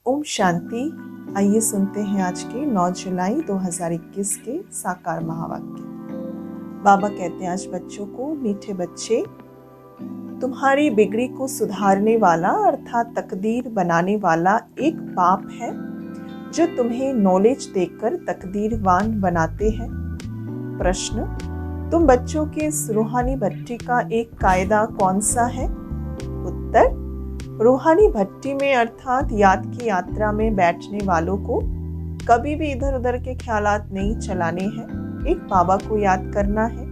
ओम शांति। आइए सुनते हैं आज के 9 जुलाई 2021 के साकार महावाक्य। बाबा कहते हैं आज बच्चों को, मीठे बच्चे, तुम्हारी बिगड़ी को सुधारने वाला अर्थात तकदीर बनाने वाला एक बाप है जो तुम्हें नॉलेज देकर तकदीरवान बनाते हैं। प्रश्न, तुम बच्चों के इस रूहानी भट्टी का एक कायदा कौन सा है? उत्तर, रूहानी भट्टी में अर्थात याद की यात्रा में बैठने वालों को कभी भी इधर उधर के ख्यालात नहीं चलाने हैं, एक बाबा को याद करना है।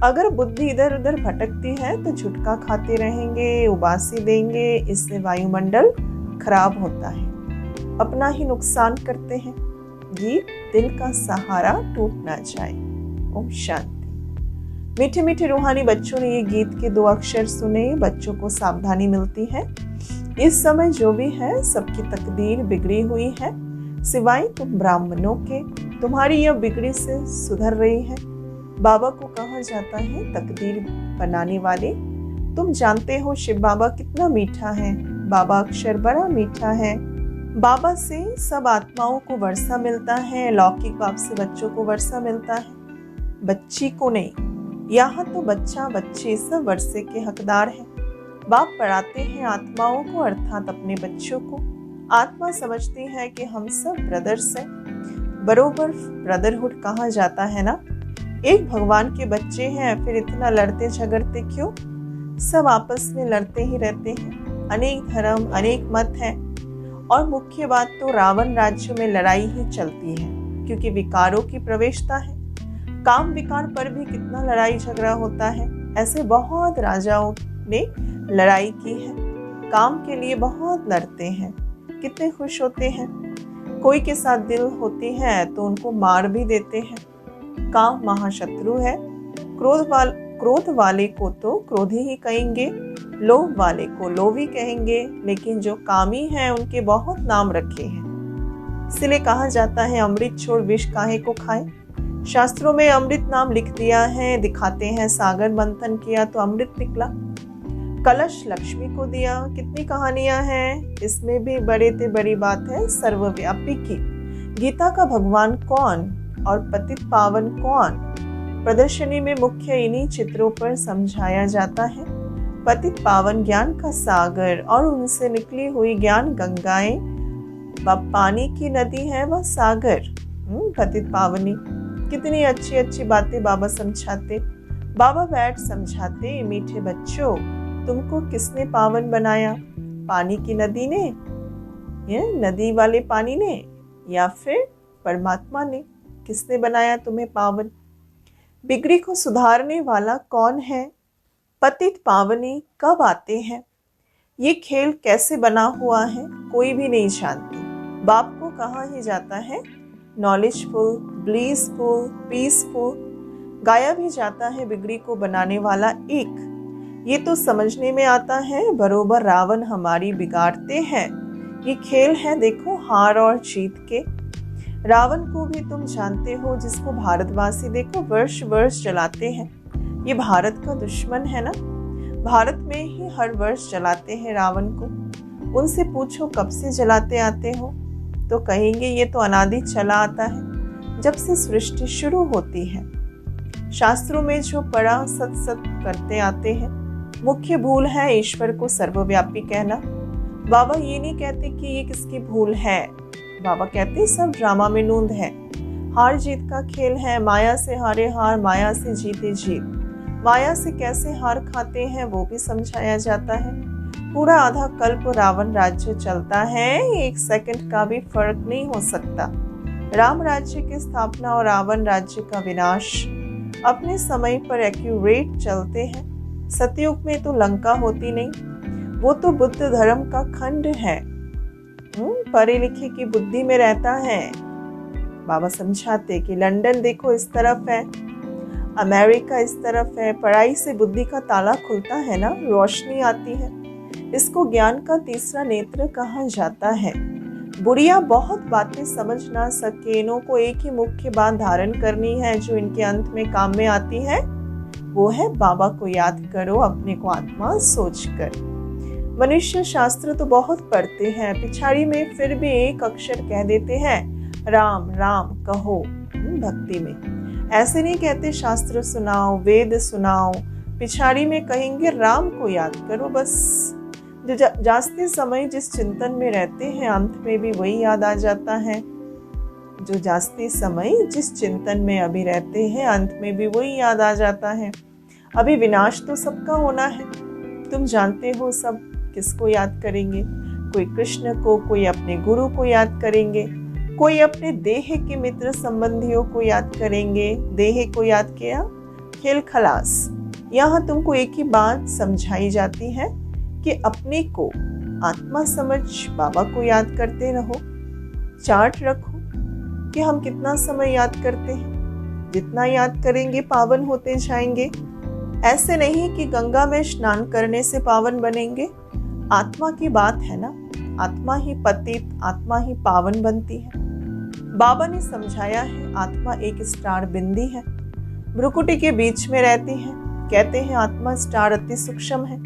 अगर बुद्धि इधर उधर भटकती है तो झुटका खाते रहेंगे, उबासी देंगे, इससे वायुमंडल खराब होता है, अपना ही नुकसान करते हैं। गीत दिल का सहारा टूट ना जाए। ओम शांति। मीठे मीठे रूहानी बच्चों ने ये गीत के 2 अक्षर सुने, बच्चों को सावधानी मिलती है। इस समय जो भी है सबकी तकदीर बिगड़ी हुई है, सिवाय तुम ब्राह्मणों के। तुम्हारी यह बिगड़ी से सुधर रही है। बाबा को कहा जाता है तकदीर बनाने वाले। तुम जानते हो शिव बाबा कितना मीठा है, बाबा अक्षर बड़ा मीठा है। बाबा से सब आत्माओं को वर्षा मिलता है, लौकिक बाप से बच्चों को वर्षा मिलता है, बच्ची को नहीं। यहाँ तो बच्चा बच्चे सब वर्षे के हकदार हैं। बाप पढ़ाते हैं आत्माओं को अर्थात अपने बच्चों को। आत्मा समझती है कि हम सब ब्रदर्स हैं, बरोबर ब्रदरहुड कहा जाता है ना। एक भगवान के बच्चे हैं, फिर इतना लड़ते झगड़ते क्यों? सब आपस में लड़ते ही रहते हैं। अनेक धर्म, अनेक मत हैं। और मुख्य बात तो रावण राज्य में लड़ाई ही चलती है, क्योंकि विकारों की प्रवेशता है। काम विकार पर भी कितना लड़ाई झगड़ा होता है। ऐसे बहुत राजाओं ने लड़ाई की है, काम के लिए बहुत लड़ते हैं, कितने खुश होते हैं। कोई के साथ दिल होती है तो उनको मार भी देते हैं। काम महाशत्रु है। क्रोध वाले को तो क्रोधी ही कहेंगे, लोभ वाले को लोभी कहेंगे, लेकिन जो कामी हैं उनके बहुत नाम रखे हैं। इसलिए कहा जाता है अमृत छोड़ विष काहे को खाए। शास्त्रों में अमृत नाम लिख दिया है, दिखाते हैं सागर मंथन किया तो अमृत निकला। कलश लक्ष्मी को दिया, कितनी कहानियां हैं। इसमें भी बड़े ते बड़ी बात है सर्वव्यापी की। गीता का भगवान कौन और पतित पावन कौन? प्रदर्शनी में मुख्य इन्हीं चित्रों पर समझाया जाता है। पतित पावन ज्ञान का सागर और उनसे निकली हुई ज्ञान गंगाएं, पानी की नदी है वह सागर। पतित पावनी, कितनी अच्छी अच्छी बातें बाबा समझाते। बाबा बैठ समझाते, मीठे बच्चों तुमको किसने पावन बनाया? पानी की नदी ने, ये नदी वाले पानी ने, या फिर परमात्मा ने? किसने बनाया तुम्हें पावन? बिगड़ी को सुधारने वाला कौन है? पतित पावनी कब आते हैं? ये खेल कैसे बना हुआ है कोई भी नहीं जानती। बाप को कहा ही जाता है नॉलेजफुल, ब्लीसफुल, पीसफुल। गाया भी जाता है बिगड़ी को बनाने वाला एक। ये तो समझने में आता है बरोबर रावण हमारी बिगाड़ते हैं। ये खेल है देखो हार और जीत के। रावण को भी तुम जानते हो, जिसको भारतवासी देखो वर्ष वर्ष जलाते हैं। ये भारत का दुश्मन है ना। भारत में ही हर वर्ष जलाते हैं रावण को। उनसे पूछो कब से जलाते आते हो तो कहेंगे ये तो अनादि चला आता है, जब से सृष्टि शुरू होती है। शास्त्रों में जो पढ़ा सत सत करते आते हैं। मुख्य भूल है ईश्वर को सर्वव्यापी कहना। बाबा ये नहीं कहते कि ये किसकी भूल है। बाबा कहते सब ड्रामा में नूंद है, हार जीत का खेल है। माया से हारे हार, माया से जीते जीत। माया से कैसे हार खाते हैं वो भी समझाया जाता है। पूरा आधा कल्प रावण राज्य चलता है, 1 सेकंड का भी फर्क नहीं हो सकता। राम राज्य की स्थापना और रावण राज्य का विनाश अपने समय पर एक्यूरेट चलते हैं। सतयुग में तो लंका होती नहीं, वो तो बुद्ध धर्म का खंड है। पढ़े लिखे की बुद्धि में रहता है। बाबा समझाते कि लंदन देखो इस तरफ है, अमेरिका इस तरफ है। पढ़ाई से बुद्धि का ताला खुलता है ना, रोशनी आती है। इसको ज्ञान का तीसरा नेत्र कहा जाता है। बुढ़िया बहुत बातें समझ ना सके, इन्हों को एक ही मुख्य बात धारण करनी है जो इनके अंत में काम में आती है, वो है बाबा को याद करो अपने को आत्मा सोचकर। मनुष्य शास्त्र तो बहुत पढ़ते हैं, पिछाड़ी में फिर भी एक अक्षर कह देते हैं राम राम कहो भक्ति में। ऐसे नहीं कहते शास्त्र सुनाओ, वेद सुनाओ, पिछाड़ी में कहेंगे राम को याद करो बस। जो जाते समय जिस चिंतन में रहते हैं अंत में भी वही याद आ जाता है। जो जाते समय जिस चिंतन में अभी रहते हैं अंत में भी वही याद आ जाता है। अभी विनाश तो सबका होना है, तुम जानते हो सब किसको याद करेंगे। कोई कृष्ण को, कोई अपने गुरु को याद करेंगे, कोई अपने देह के मित्र संबंधियों को याद करेंगे। देह को याद किया, खेल खलास। यहाँ तुमको एक ही बात समझाई जाती है कि अपने को आत्मा समझ बाबा को याद करते रहो। चार्ट रखो कि हम कितना समय याद करते हैं, जितना याद करेंगे पावन होते जाएंगे। ऐसे नहीं कि गंगा में स्नान करने से पावन बनेंगे। आत्मा की बात है ना, आत्मा ही पतित, आत्मा ही पावन बनती है। बाबा ने समझाया है आत्मा एक स्टार बिंदी है, भ्रुकुटी के बीच में रहती है। कहते हैं आत्मा स्टार अति सूक्ष्म है।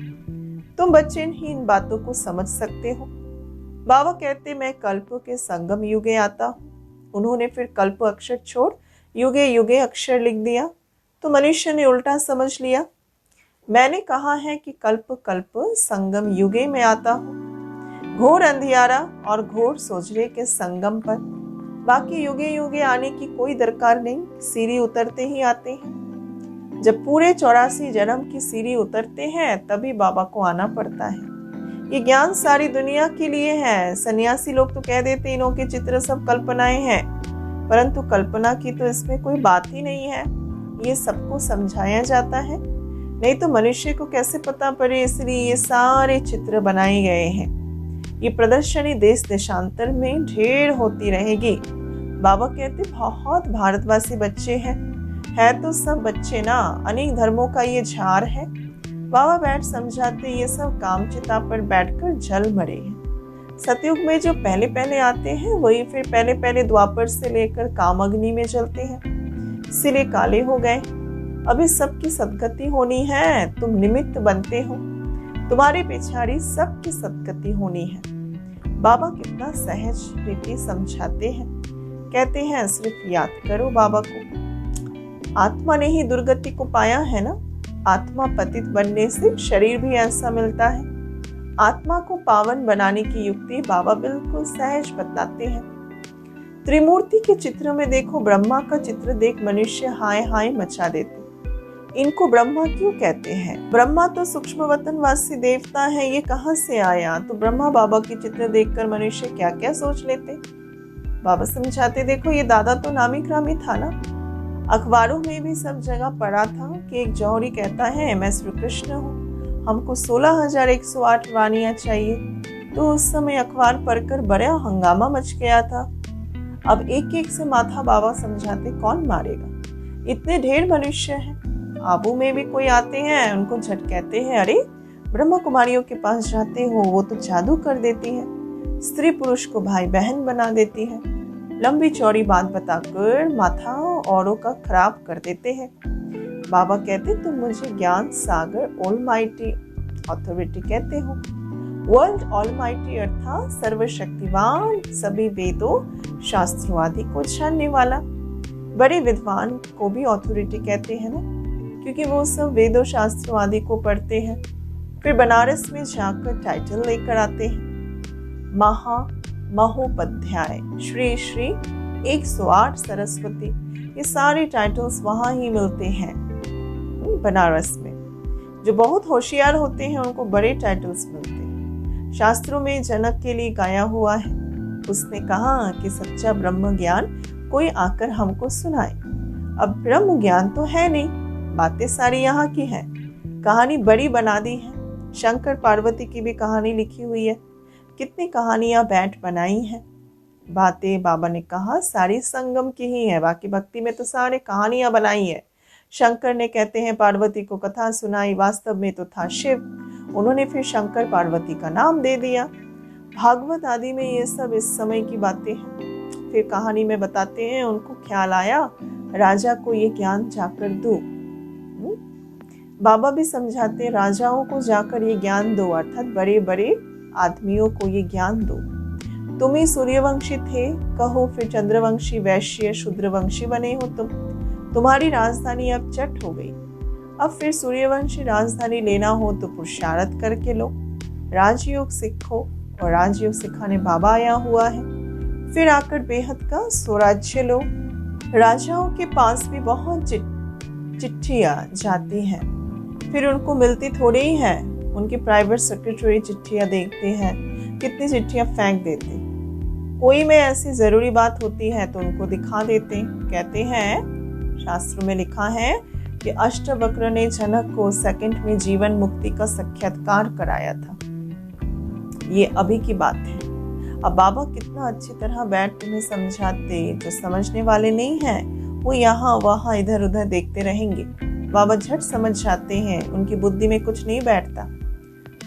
तुम बच्चे ही इन बातों को समझ सकते हो। बाबा कहते मैं कल्प के संगम युगे आता हूँ। उन्होंने फिर कल्प अक्षर छोड़ युगे युगे अक्षर लिख दिया, तो मनुष्य ने उल्टा समझ लिया। मैंने कहा है कि कल्प कल्प संगम युगे में आता हूँ, घोर अंधियारा और घोर सोजरे के संगम पर। बाकी युगे युगे आने की कोई दरकार नहीं, सीढ़ी उतरते ही आते हैं। जब पूरे 84 जन्म की सीढ़ी उतरते हैं तभी बाबा को आना पड़ता है। ये ज्ञान सारी दुनिया के लिए है। सन्यासी लोग तो कह देते इन्हों के चित्र सब कल्पनाएं हैं, परंतु कल्पना की तो इसमें कोई बात ही नहीं है। ये सबको समझाया जाता है, नहीं तो मनुष्य को कैसे पता पड़े, इसलिए ये सारे चित्र बनाए गए हैं। ये प्रदर्शनी देश देशांतर में ढेर होती रहेगी। बाबा कहते बहुत भारतवासी बच्चे हैं, है तो सब बच्चे ना, अनेक धर्मों का ये झार है। बाबा बैठ समझाते ये सब कामचिता पर बैठकर जल मरे हैं। सतयुग में जो पहले पहले आते हैं वही फिर पहले पहले द्वापर से लेकर कामअग्नि में जलते हैं, इसीलिए काले हो गए। अभी सबकी सदगति होनी है, तुम निमित्त बनते हो, तुम्हारे पिछाड़ी सबकी सदगति होनी है। बाबा कितना सहज रीति समझाते हैं। कहते हैं सिर्फ याद करो बाबा को। आत्मा ने ही दुर्गति को पाया है ना। आत्मा पतित बनने से शरीर भी ऐसा मिलता है। आत्मा को पावन बनाने की युक्ति बाबा बिल्कुल सहज बतलाते हैं। त्रिमूर्ति के चित्र में देखो, ब्रह्मा का चित्र देख मनुष्य हाय हाय मचा देते। इनको ब्रह्मा क्यों कहते हैं? ब्रह्मा तो सूक्ष्म वतनवासी देवता है, ये कहाँ से आया? तो ब्रह्मा बाबा के चित्र देखकर मनुष्य क्या क्या सोच लेते। बाबा समझाते देखो ये दादा तो नामी ग्रामी था ना। अखबारों में भी सब जगह पढ़ा था कि एक जौहरी कहता है मैं श्री कृष्ण हूँ, हमको 16,108 वाणियाँ चाहिए। तो उस समय अखबार पढ़कर बड़ा हंगामा मच गया था। अब एक एक से माथा बाबा समझाते कौन मारेगा, इतने ढेर मनुष्य हैं। आबू में भी कोई आते हैं, उनको झट कहते हैं अरे ब्रह्मा कुमारियों के पास जाते हो, वो तो जादू कर देती है, स्त्री पुरुष को भाई बहन बना देती है। लंबी चौड़ी बात बताकर माथा औरों का खराब कर देते हैं। बाबा कहते तुम मुझे ज्ञान सागर ऑलमाइटी अथॉरिटी कहते हो। वर्ल्ड ऑलमाइटी अर्थात सर्वशक्तिवान, सभी वेदों शास्त्रों आदि को जानने वाला। बड़े विद्वान को भी अथॉरिटी कहते हैं ना, क्योंकि वो सब वेदों शास्त्रों आदि को पढ़ते हैं। फिर बनारस में जाकर टाइटल लेकर आते हैं। महोपाध्याय, श्री श्री 108 सरस्वती, ये सारे टाइटल्स वहाँ ही मिलते हैं बनारस में। जो बहुत होशियार होते हैं उनको बड़े टाइटल्स मिलते हैं। शास्त्रों में जनक के लिए गाया हुआ है, उसने कहा कि सच्चा ब्रह्म ज्ञान कोई आकर हमको सुनाए। अब ब्रह्म ज्ञान तो है नहीं, बातें सारी यहाँ की हैं। कहानी बड़ी बना दी है। शंकर पार्वती की भी कहानी लिखी हुई है, कितनी कहानियां बैठ बनाई हैं। बातें बाबा ने कहा सारी संगम की ही है, बाकी भक्ति में तो सारे कहानियां बनाई है। शंकर ने कहते हैं पार्वती को कथा सुनाई, वास्तव में तो था शिव, उन्होंने फिर शंकर पार्वती का नाम दे दिया। भागवत आदि में ये सब इस समय की बातें हैं। फिर कहानी में बताते हैं उनको ख्याल आया राजा को ये ज्ञान जाकर दूं। बाबा भी समझाते, राजाओं को जाकर ये ज्ञान दो, अर्थात बड़े बड़े आदमियों को ये ज्ञान दो। तुम ही सूर्यवंशी थे, कहो फिर चंद्रवंशी, वैश्य, शूद्रवंशी बने हो तुम। तुम्हारी राजधानी अब चट हो गई। अब फिर सूर्यवंशी राजधानी लेना हो तो पुरुषार्थ करके लो, राजयोग सीखो। और राजयोग सिखाने बाबा आया हुआ है। फिर आकर बेहद का स्वराज्य लो। राजाओं के पास भी बहुत चिट्ठियां जाती हैं, फिर उनको मिलती थोड़ी ही है। उनकी प्राइवेट सेक्रेटरी चिट्ठियां देखते हैं, कितनी चिट्ठियां फेंक देते। कोई में ऐसी जरूरी बात होती है तो उनको दिखा देते। कहते हैं, शास्त्रों में लिखा है कि अष्टवक्र ने जनक को सेकंड में जीवन मुक्ति का साक्षात्कार कराया था। ये अभी की बात है। अब बाबा कितना अच्छी तरह बैठ तुम्हें समझाते। जो समझने वाले नहीं हैं वो यहाँ वहाँ इधर उधर देखते रहेंगे। बाबा झट समझ जाते हैं, उनकी बुद्धि में कुछ नहीं बैठता।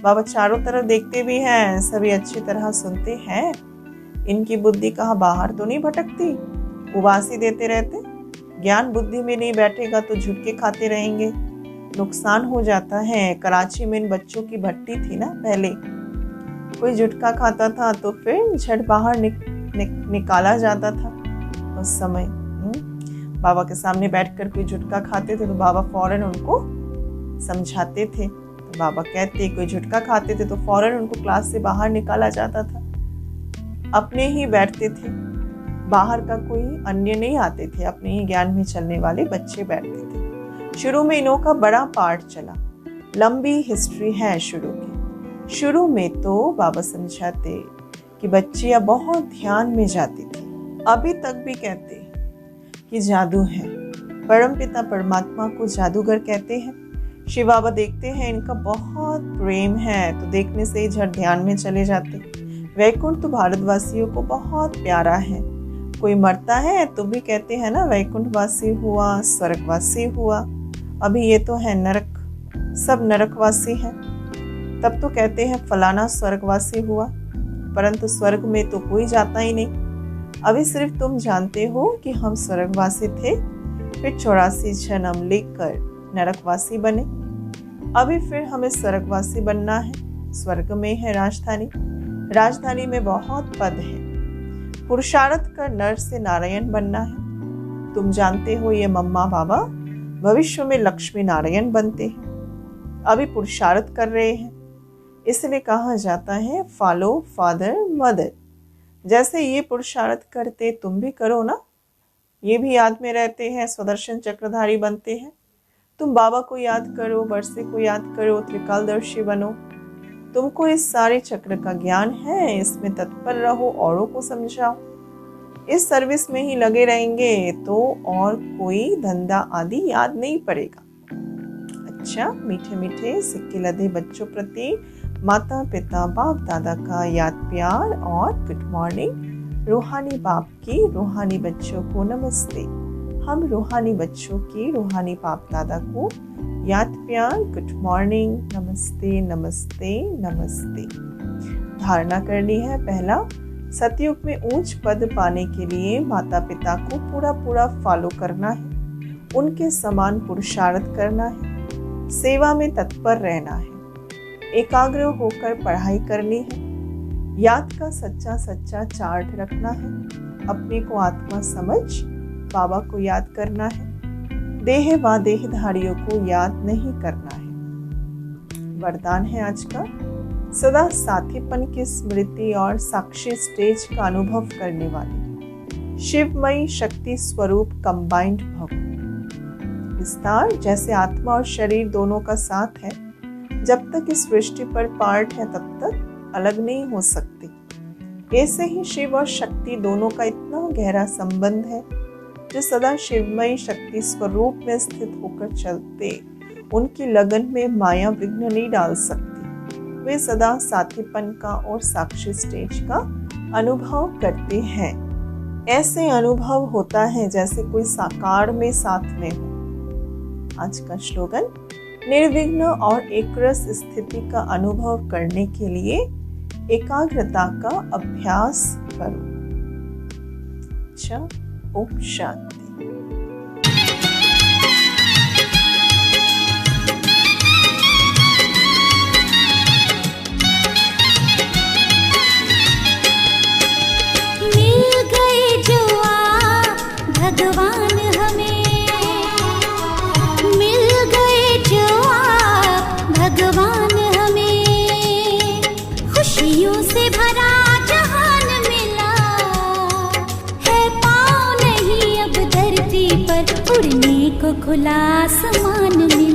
बाबा चारों तरफ देखते भी हैं, सभी अच्छी तरह सुनते हैं। इनकी बुद्धि कहाँ बाहर तो नहीं भटकती, उबासी देते रहते। ज्ञान बुद्धि में नहीं बैठेगा तो झुटके खाते रहेंगे, नुकसान हो जाता है। कराची में इन बच्चों की भट्टी थी ना पहले, कोई झुटका खाता था तो फिर झट बाहर निकाला जाता था। उस समय बाबा के सामने बैठकर कोई झुटका खाते थे तो बाबा फौरन उनको समझाते थे। तो बाबा कहते, कोई झुटका खाते थे तो फौरन उनको क्लास से बाहर निकाला जाता था। अपने ही बैठते थे, बाहर का कोई अन्य नहीं आते थे। अपने ही ज्ञान में चलने वाले बच्चे बैठते थे। शुरू में इन्हों का बड़ा पार्ट चला, लंबी हिस्ट्री है शुरू की। शुरू में तो बाबा समझाते कि बच्चियां बहुत ध्यान में जाती थी। अभी तक भी कहते कि जादू है। परमपिता परमात्मा को जादूगर कहते हैं। शिव बाबा देखते हैं इनका बहुत प्रेम है तो देखने से ही झट ध्यान में चले जाते। वैकुंठ तो भारतवासियों को बहुत प्यारा है। कोई मरता है तो भी कहते हैं ना, वैकुंठवासी हुआ, स्वर्गवासी हुआ। अभी ये तो है नरक, सब नरकवासी हैं। तब तो कहते हैं फलाना स्वर्गवासी हुआ, परंतु स्वर्ग में तो कोई जाता ही नहीं। अभी सिर्फ तुम जानते हो कि हम स्वर्गवासी थे, फिर 84 जन्म लेकर नरकवासी बने। अभी फिर हमें स्वर्गवासी बनना है। स्वर्ग में है राजधानी, राजधानी में बहुत पद है। पुरुषार्थ कर नर से नारायण बनना है। तुम जानते हो ये मम्मा बाबा भविष्य में लक्ष्मी नारायण बनते हैं। अभी पुरुषार्थ कर रहे हैं, इसलिए कहा जाता है फॉलो फादर मदर। जैसे ये पुरुषार्थ करते तुम भी करो ना। ये भी याद में रहते हैं, स्वदर्शन चक्रधारी बनते हैं। तुम बाबा को याद करो, वर्षे को याद करो, त्रिकालदर्शी बनो। तुमको इस सारे चक्र का ज्ञान है, इसमें तत्पर रहो, औरों को समझाओ। इस सर्विस में ही लगे रहेंगे तो और कोई धंधा आदि याद नहीं पड़ेगा। अच्छा, मीठे मीठे सिक्के लदे बच्चों प्रति माता पिता बाप दादा का याद प्यार और गुड मॉर्निंग। रूहानी बाप की रूहानी बच्चों को नमस्ते। हम रूहानी बच्चों की रूहानी बाप दादा को याद प्यार, गुड मॉर्निंग, नमस्ते नमस्ते नमस्ते। धारणा करनी है। पहला, सतयुग में ऊंच पद पाने के लिए माता पिता को पूरा पूरा फॉलो करना है, उनके समान पुरुषार्थ करना है, सेवा में तत्पर रहना है, एकाग्र होकर पढ़ाई करनी है, याद का सच्चा सच्चा चार्ट रखना है, अपने को आत्मा समझ बाबा को याद करना है, देह व देहधारियों को याद नहीं करना है। वरदान है आज का, सदा साथीपन की स्मृति और साक्षी स्टेज का अनुभव करने वाले शिवमयी शक्ति स्वरूप कंबाइंड भव। विस्तार, जैसे आत्मा और शरीर दोनों का साथ है, जब तक इस सृष्टि पर पार्ट है तब तक अलग नहीं हो सकते। ऐसे ही शिव और शक्ति दोनों का इतना गहरा संबंध है। जो सदा शिवमयी शक्ति स्वरूप में स्थित होकर चलते, उनकी लगन में माया विघ्न नहीं डाल सकती। वे सदा साथीपन का और साक्षी स्टेज का अनुभव करते हैं। ऐसे अनुभव होता है जैसे कोई साकार में साथ में हो। आज का श्लोगन, निर्विघ्न और एकरस स्थिति का अनुभव करने के लिए एकाग्रता का अभ्यास करो। अच्छा, ओम शांति। हो खुला आसमान में।